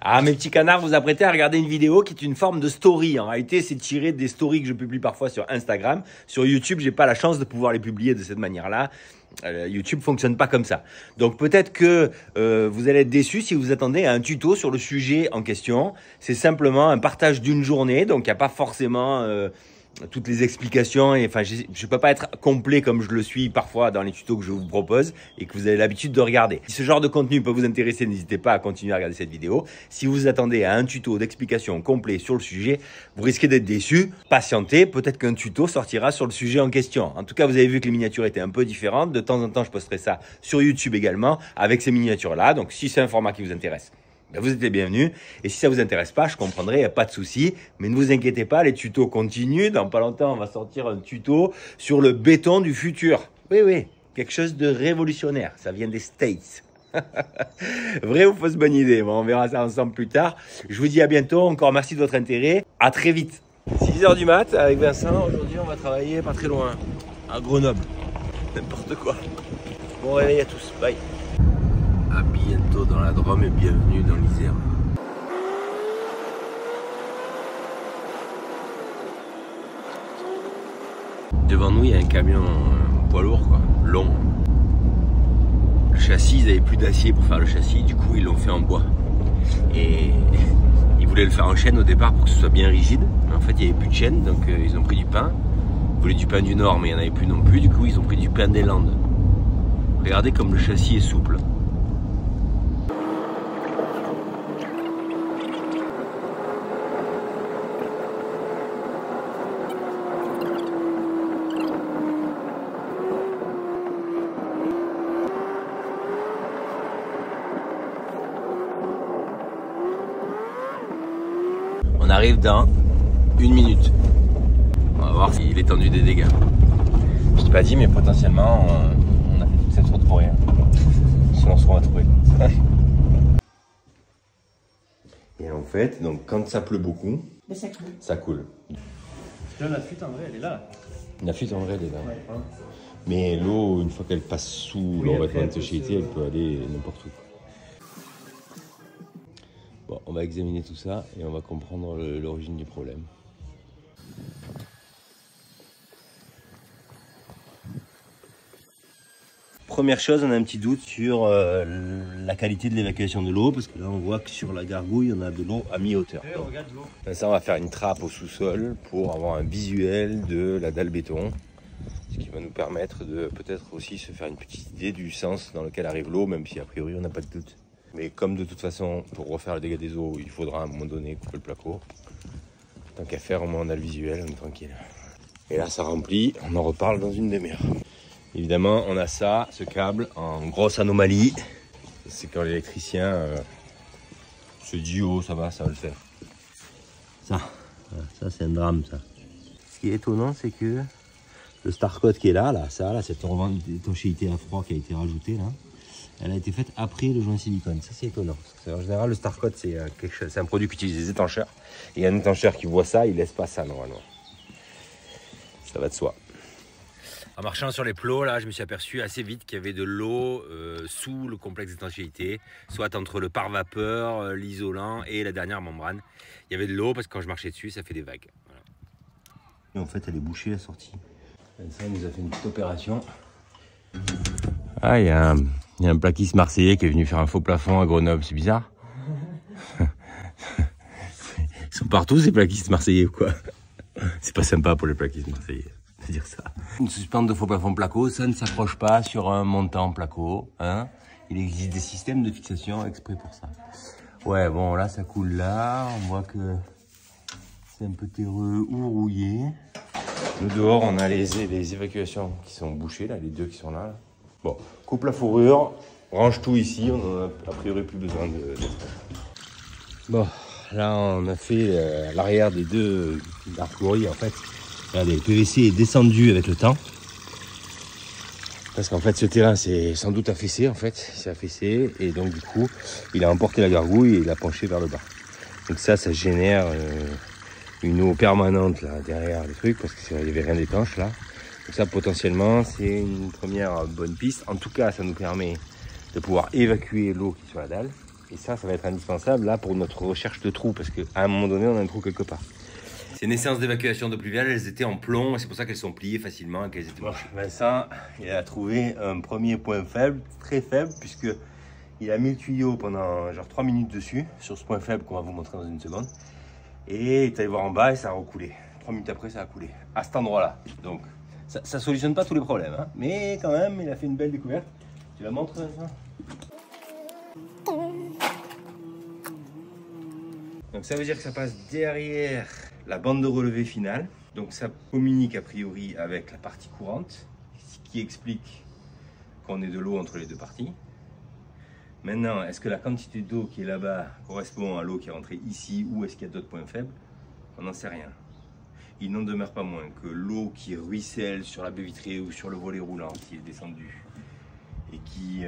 Ah, mes petits canards, vous apprêtez à regarder une vidéo qui est une forme de story. En réalité, c'est tiré des stories que je publie parfois sur Instagram. Sur YouTube, j'ai pas la chance de pouvoir les publier de cette manière-là. YouTube fonctionne pas comme ça. Donc peut-être que vous allez être déçus si vous attendez à un tuto sur le sujet en question. C'est simplement un partage d'une journée, donc il n'y a pas forcément toutes les explications. Et, enfin, je peux pas être complet comme je le suis parfois dans les tutos que je vous propose et que vous avez l'habitude de regarder. Si ce genre de contenu peut vous intéresser, n'hésitez pas à continuer à regarder cette vidéo. Si vous attendez à un tuto d'explication complet sur le sujet, vous risquez d'être déçus. Patientez, peut-être qu'un tuto sortira sur le sujet en question. En tout cas, vous avez vu que les miniatures étaient un peu différentes. De temps en temps, je posterai ça sur YouTube également avec ces miniatures-là. Donc, si c'est un format qui vous intéresse, ben vous êtes les bienvenus. Et si ça vous intéresse pas, je comprendrai, il n'y a pas de souci. Mais ne vous inquiétez pas, les tutos continuent. Dans pas longtemps, on va sortir un tuto sur le béton du futur. Oui, oui, quelque chose de révolutionnaire. Ça vient des States. Vrai ou fausse bonne idée? Bon, on verra ça ensemble plus tard. Je vous dis à bientôt. Encore merci de votre intérêt. À très vite. 6h du mat avec Vincent. Aujourd'hui, on va travailler pas très loin, à Grenoble. N'importe quoi. Bon réveil à tous. Bye. À bientôt dans la Drôme et bienvenue dans l'Isère. Devant nous, il y a un camion poids lourd, quoi, long. Le châssis, ils n'avaient plus d'acier pour faire le châssis, du coup ils l'ont fait en bois. Et ils voulaient le faire en chaîne au départ pour que ce soit bien rigide. Mais en fait, il n'y avait plus de chaîne, donc ils ont pris du pain. Ils voulaient du pain du Nord, mais il n'y en avait plus non plus. Du coup, ils ont pris du pain des Landes. Regardez comme le châssis est souple. On arrive dans 1 minute. On va voir si l'étendue des dégâts. Je t'ai pas dit, mais potentiellement, on a fait toute cette route pour rien. Sinon, on se retrouve. Et en fait, donc quand ça pleut beaucoup, ça coule. Là, la fuite en vrai, elle est là. La fuite en vrai, elle est là. Ouais, hein. Mais l'eau, une fois qu'elle passe sous le revêtement d'étanchéité, elle peut aller n'importe où. Bon, on va examiner tout ça et on va comprendre l'origine du problème. Première chose, on a un petit doute sur la qualité de l'évacuation de l'eau, parce que là on voit que sur la gargouille on a de l'eau à mi-hauteur. Ça, on va faire une trappe au sous-sol pour avoir un visuel de la dalle béton, ce qui va nous permettre de peut-être aussi se faire une petite idée du sens dans lequel arrive l'eau, même si a priori on n'a pas de doute. Mais comme de toute façon, pour refaire le dégât des eaux, il faudra à un moment donné couper le placo. Tant qu'à faire, au moins on a le visuel, on est tranquille. Et là ça remplit, on en reparle dans une demi-heure. Évidemment, on a ça, ce câble, en grosse anomalie. C'est quand l'électricien se dit « Oh, ça va le faire ». Ça c'est un drame, ça. Ce qui est étonnant, c'est que le Starcoat qui est là, cette revente d'étanchéité à froid qui a été rajoutée, là, elle a été faite après le joint silicone. Ça, c'est étonnant. Parce que, en général, le Starcoat, c'est un produit qui utilise des étancheurs. Et un étancheur qui voit ça, il laisse pas ça, normalement. Ça va de soi. En marchant sur les plots, là, je me suis aperçu assez vite qu'il y avait de l'eau sous le complexe d'étanchéité, soit entre le pare-vapeur, l'isolant et la dernière membrane. Il y avait de l'eau parce que quand je marchais dessus, ça fait des vagues. Voilà. Et en fait, elle est bouchée, la sortie. Ça, il nous a fait une petite opération. Ah, il y a un plaquiste marseillais qui est venu faire un faux plafond à Grenoble, c'est bizarre. Ils sont partout, ces plaquistes marseillais ou quoi? C'est pas sympa pour les plaquistes marseillais. Dire ça. Une suspente de faux plafond placo, ça ne s'accroche pas sur un montant placo, hein. Il existe des systèmes de fixation exprès pour ça. Ouais, bon, là, ça coule là. On voit que c'est un peu terreux ou rouillé. Nous, dehors, on a les évacuations qui sont bouchées, là, les deux qui sont là. Bon, coupe la fourrure, range tout ici. On n'en a a priori plus besoin d'être. Bon, là, on a fait l'arrière des deux armoiries, en fait. Regardez, le PVC est descendu avec le temps. Parce qu'en fait, ce terrain s'est sans doute affaissé, en fait. Il s'est affaissé et donc, du coup, il a emporté la gargouille et il a penché vers le bas. Donc ça génère une eau permanente là derrière le truc parce qu'il n'y avait rien d'étanche là. Donc ça, potentiellement, c'est une première bonne piste. En tout cas, ça nous permet de pouvoir évacuer l'eau qui est sur la dalle. Et ça va être indispensable là pour notre recherche de trous, parce qu'à un moment donné, on a un trou quelque part. Ces naissances d'évacuation d'eau pluviale, elles étaient en plomb, et c'est pour ça qu'elles sont pliées facilement et qu'elles étaient bouchées. Vincent, il a trouvé un premier point faible, très faible, puisque il a mis le tuyau pendant genre 3 minutes dessus, sur ce point faible qu'on va vous montrer dans une seconde. Et il est allé voir en bas et ça a recoulé. 3 minutes après, ça a coulé. À cet endroit-là. Donc, ça ne solutionne pas tous les problèmes, hein, mais quand même, il a fait une belle découverte. Tu la montres, ça? Donc ça veut dire que ça passe derrière la bande de relevée finale. Donc ça communique a priori avec la partie courante, ce qui explique qu'on ait de l'eau entre les deux parties. Maintenant, est-ce que la quantité d'eau qui est là-bas correspond à l'eau qui est rentrée ici, ou est-ce qu'il y a d'autres points faibles? On n'en sait rien. Il n'en demeure pas moins que l'eau qui ruisselle sur la baie vitrée ou sur le volet roulant qui est descendu et qui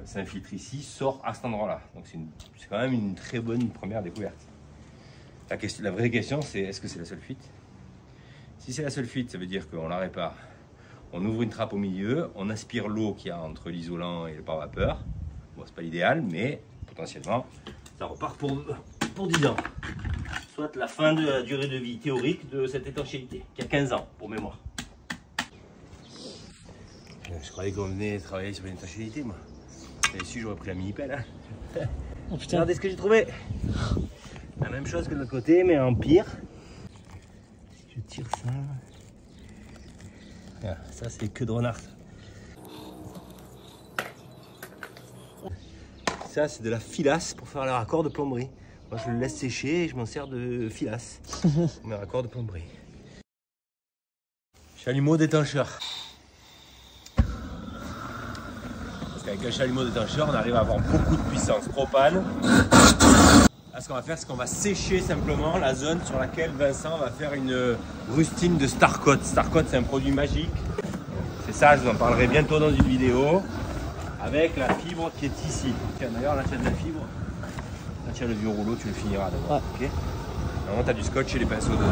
s'infiltre ici sort à cet endroit-là. Donc c'est quand même une très bonne première découverte. La vraie question, c'est est-ce que c'est la seule fuite? Si c'est la seule fuite, ça veut dire qu'on la répare. On ouvre une trappe au milieu, on aspire l'eau qu'il y a entre l'isolant et le pare-vapeur. Bon, c'est pas l'idéal, mais potentiellement, ça repart pour 10 ans. Soit la fin de la durée de vie théorique de cette étanchéité, qui a 15 ans, pour mémoire. Je croyais qu'on venait travailler sur une étanchéité, moi. Et si j'aurais pris la mini-pelle, hein. Oh, putain. Regardez ce que j'ai trouvé. La même chose que de l'autre côté, mais en pire. Si je tire ça... Voilà, ça c'est queue de renard. Ça c'est de la filasse pour faire le raccord de plomberie. Moi je le laisse sécher et je m'en sers de filasse. Mes raccords de plomberie. Chalumeau détancheur. Parce qu'avec un chalumeau détancheur, on arrive à avoir beaucoup de puissance propane. Là, ce qu'on va faire, c'est qu'on va sécher simplement la zone sur laquelle Vincent va faire une rustine de Starcoat. Starcoat, c'est un produit magique. C'est ça, je vous en parlerai bientôt dans une vidéo. Avec la fibre qui est ici. Tiens, d'ailleurs, là, tu as de la fibre. Là, tu as le vieux rouleau, tu le finiras d'abord. Ouais. Ok. Normalement, tu as du scotch et les pinceaux dedans.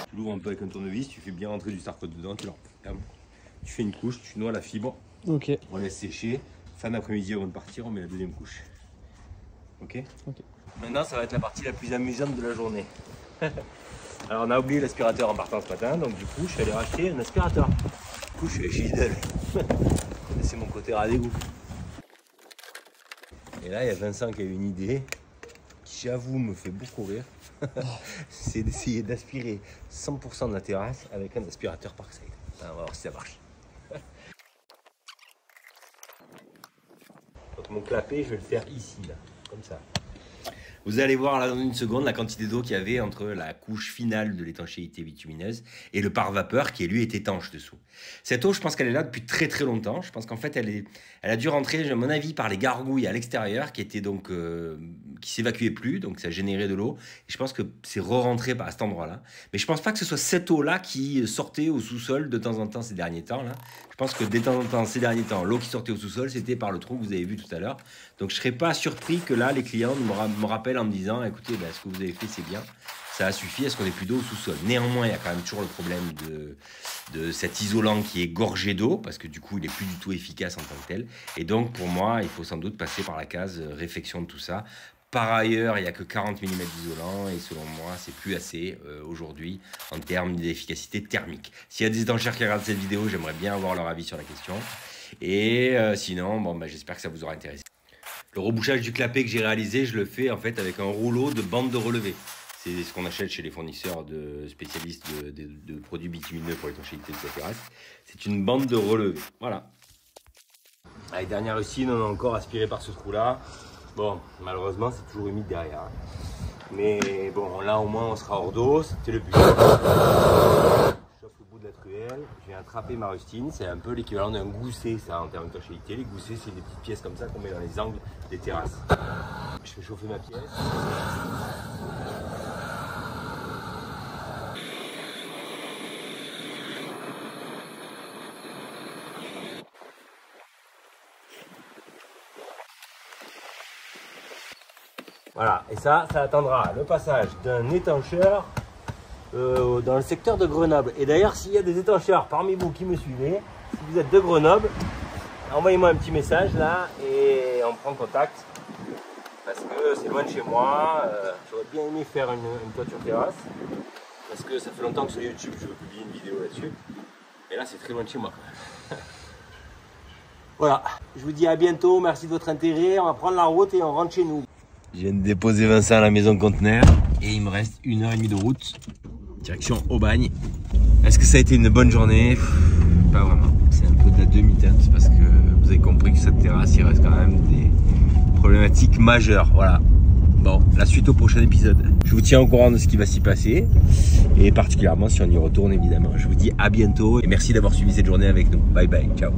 Tu l'ouvres un peu avec un tournevis, tu fais bien rentrer du Starcoat dedans, tu l'enfermes. Tu fais une couche, tu noies la fibre. Ok. On laisse sécher. Fin d'après-midi avant de partir, on met la deuxième couche. Ok. Ok. Maintenant, ça va être la partie la plus amusante de la journée. Alors, on a oublié l'aspirateur en partant ce matin, donc du coup, je suis allé racheter un aspirateur. Du coup, je suis chez Lidl. C'est mon côté radégoût. Et là, il y a Vincent qui a eu une idée qui, j'avoue, me fait beaucoup rire. C'est d'essayer d'aspirer 100% de la terrasse avec un aspirateur Parkside. On va voir si ça marche. Donc mon clapet, je vais le faire ici, là, comme ça. Vous allez voir là dans une seconde la quantité d'eau qu'il y avait entre la couche finale de l'étanchéité bitumineuse et le pare-vapeur qui lui est étanche dessous. Cette eau, je pense qu'elle est là depuis très très longtemps. Je pense qu'en fait elle a dû rentrer, à mon avis, par les gargouilles à l'extérieur qui étaient donc qui s'évacuaient plus, donc ça générait de l'eau. Et je pense que c'est re-rentré à cet endroit-là. Mais je pense pas que ce soit cette eau-là qui sortait au sous-sol de temps en temps ces derniers temps là. Je pense que de temps en temps ces derniers temps, l'eau qui sortait au sous-sol, c'était par le trou que vous avez vu tout à l'heure. Donc je serais pas surpris que là les clients me rappellent en me disant, écoutez, ce que vous avez fait c'est bien, ça a suffi, est-ce qu'on ait plus d'eau au sous-sol? Néanmoins, il y a quand même toujours le problème de cet isolant qui est gorgé d'eau, parce que du coup il est plus du tout efficace en tant que tel. Et donc pour moi, il faut sans doute passer par la case réfection de tout ça. Par ailleurs, il n'y a que 40 mm d'isolant et selon moi, c'est plus assez aujourd'hui en termes d'efficacité thermique. S'il y a des étancheurs qui regardent cette vidéo, j'aimerais bien avoir leur avis sur la question. Et sinon, j'espère que ça vous aura intéressé. Le rebouchage du clapet que j'ai réalisé, je le fais en fait avec un rouleau de bande de relevée. C'est ce qu'on achète chez les fournisseurs de spécialistes de produits bitumineux pour l'étanchéité de la terrasse. C'est une bande de relevée. Voilà. Allez, dernière rustine, on a encore aspiré par ce trou-là. Bon, malheureusement, c'est toujours humide derrière. Mais bon, là au moins, on sera hors d'eau. C'était le but. Je chauffe le bout de la truelle. Je vais attraper ma rustine. C'est un peu l'équivalent d'un gousset, ça, en termes d'étanchéité. Les goussets, c'est des petites pièces comme ça qu'on met dans les angles des terrasses. Je fais chauffer ma pièce. Voilà, et ça attendra le passage d'un étancheur dans le secteur de Grenoble. Et d'ailleurs, s'il y a des étancheurs parmi vous qui me suivez, si vous êtes de Grenoble, envoyez-moi un petit message là et on prend contact. Parce que c'est loin de chez moi. J'aurais bien aimé faire une toiture terrasse. Parce que ça fait longtemps que sur YouTube je veux publier une vidéo là-dessus. Et là c'est très loin de chez moi. Voilà, je vous dis à bientôt, merci de votre intérêt. On va prendre la route et on rentre chez nous. Je viens de déposer Vincent à la maison conteneur et il me reste 1h30 de route. Direction Aubagne. Est-ce que ça a été une bonne journée? Pas vraiment. C'est un peu de la demi-teinte parce que vous avez compris que cette terrasse, il reste quand même des problématiques majeures. Voilà. Bon, la suite au prochain épisode. Je vous tiens au courant de ce qui va s'y passer et particulièrement si on y retourne évidemment. Je vous dis à bientôt et merci d'avoir suivi cette journée avec nous. Bye bye, ciao.